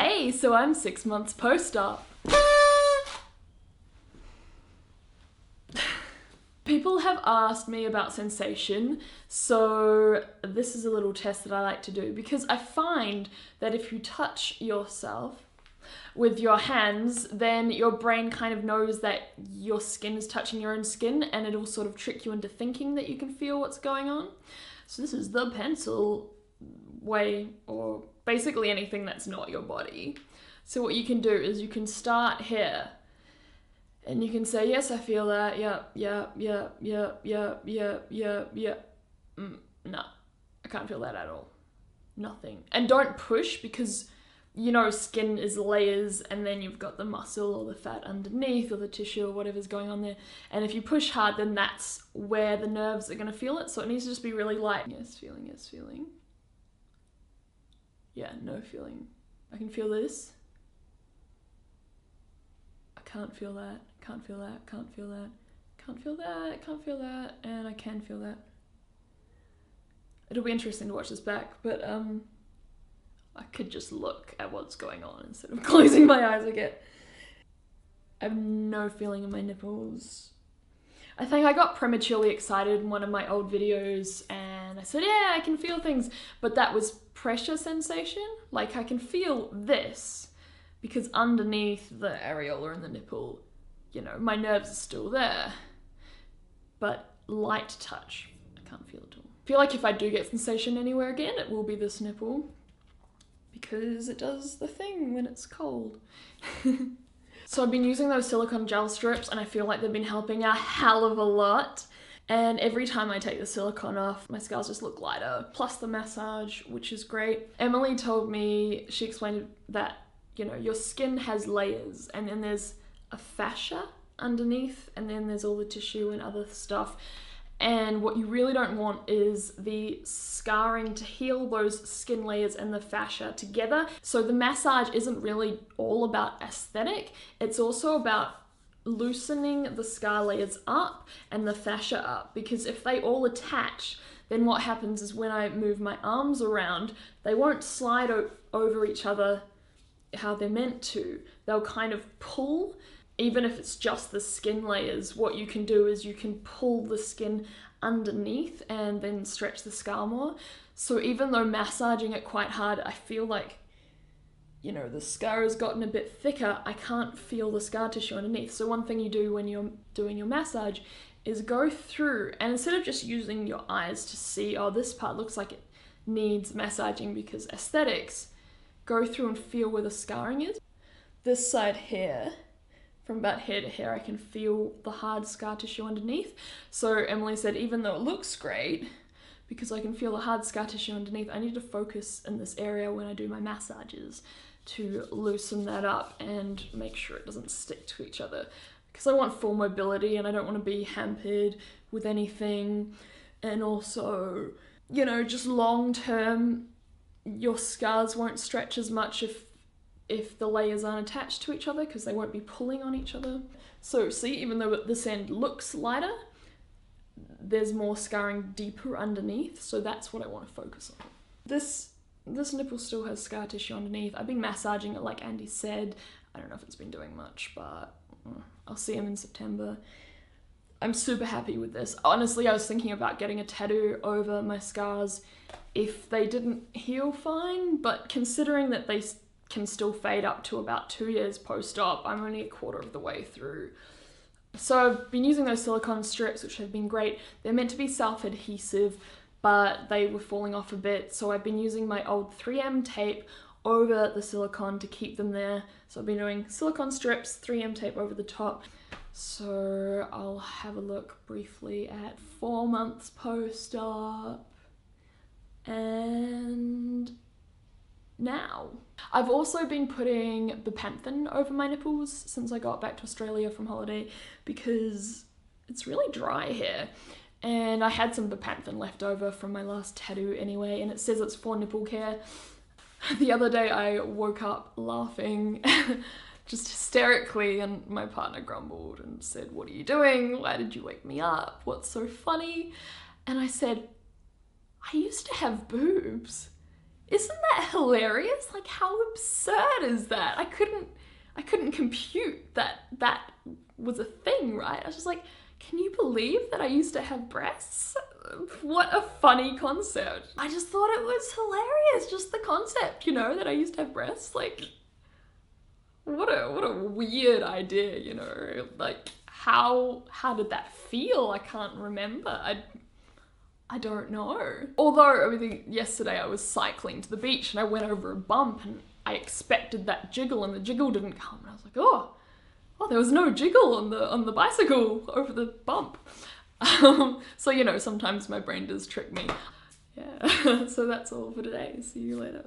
Hey, so I'm 6 months post-op. People have asked me about sensation, so this is a little test that I like to do because I find that if you touch yourself with your hands, then your brain kind of knows that your skin is touching your own skin, and it'll sort of trick you into thinking that you can feel what's going on. So this is the pencil way, or basically anything that's not your body. So what you can do is you can start here and you can say, yes, I feel that, yeah. No, I can't feel that at all. Nothing. And don't push, because you know skin is layers, and then you've got the muscle or the fat underneath or the tissue or whatever's going on there. And if you push hard, then that's where the nerves are going to feel it. So it needs to just be really light. Yes, feeling, yes, feeling. Yeah, no feeling. I can feel this. I can't feel that, can't feel that, can't feel that, can't feel that, can't feel that, and I can feel that. It'll be interesting to watch this back, but I could just look at what's going on instead of closing my eyes again. I have no feeling in my nipples. I think I got prematurely excited in one of my old videos and I said, yeah, I can feel things, but that was pressure sensation. Like I can feel this because underneath the areola and the nipple, you know, my nerves are still there, but light touch, I can't feel at all. I feel like if I do get sensation anywhere again, it will be this nipple because it does the thing when it's cold. So I've been using those silicone gel strips and I feel like they've been helping a hell of a lot. And every time I take the silicone off, my scars just look lighter, plus the massage, which is great. Emily told me, she explained that, you know, your skin has layers and then there's a fascia underneath and then there's all the tissue and other stuff. And what you really don't want is the scarring to heal those skin layers and the fascia together. So the massage isn't really all about aesthetic. It's also about loosening the scar layers up and the fascia up, because if they all attach, then what happens is when I move my arms around, they won't slide over each other how they're meant to. They'll kind of pull. Even if it's just the skin layers, what you can do is you can pull the skin underneath and then stretch the scar more. So even though massaging it quite hard, I feel like, you know, the scar has gotten a bit thicker, I can't feel the scar tissue underneath. So one thing you do when you're doing your massage is go through, and instead of just using your eyes to see, oh, this part looks like it needs massaging because aesthetics, go through and feel where the scarring is. This side here, from about here to here, I can feel the hard scar tissue underneath. So Emily said, even though it looks great, because I can feel the hard scar tissue underneath, I need to focus in this area when I do my massages to loosen that up and make sure it doesn't stick to each other. Because I want full mobility and I don't want to be hampered with anything. And also, you know, just long term, your scars won't stretch as much if the layers aren't attached to each other, because they won't be pulling on each other. So see, even though this end looks lighter, there's more scarring deeper underneath, so that's what I want to focus on. This nipple still has scar tissue underneath. I've been massaging it like Andy said. I don't know if it's been doing much, but I'll see him in September. I'm super happy with this. Honestly, I was thinking about getting a tattoo over my scars if they didn't heal fine, but considering that they can still fade up to about 2 years post-op, I'm only a quarter of the way through. So I've been using those silicone strips, which have been great. They're meant to be self-adhesive, but they were falling off a bit, so I've been using my old 3M tape over the silicone to keep them there. So I've been doing silicone strips, 3M tape over the top. So I'll have a look briefly at 4 months post-op and now. I've also been putting bepanthen over my nipples since I got back to Australia from holiday because it's really dry here. And I had some bepanthen left over from my last tattoo anyway, and it says it's for nipple care. The other day I woke up laughing just hysterically, and my partner grumbled and said, "What are you doing? Why did you wake me up? What's so funny?" And I said, "I used to have boobs." Isn't that hilarious? Like, how absurd is that? I couldn't compute that that was a thing, right? I was just like, can you believe that I used to have breasts? What a funny concept. I just thought it was hilarious, just the concept, you know, that I used to have breasts. Like, what a weird idea, you know? Like, how did that feel? I can't remember. I don't know. Although, I think yesterday I was cycling to the beach and I went over a bump and I expected that jiggle and the jiggle didn't come. And I was like, oh, there was no jiggle on the bicycle over the bump. So, you know, sometimes my brain does trick me. Yeah, so that's all for today. See you later.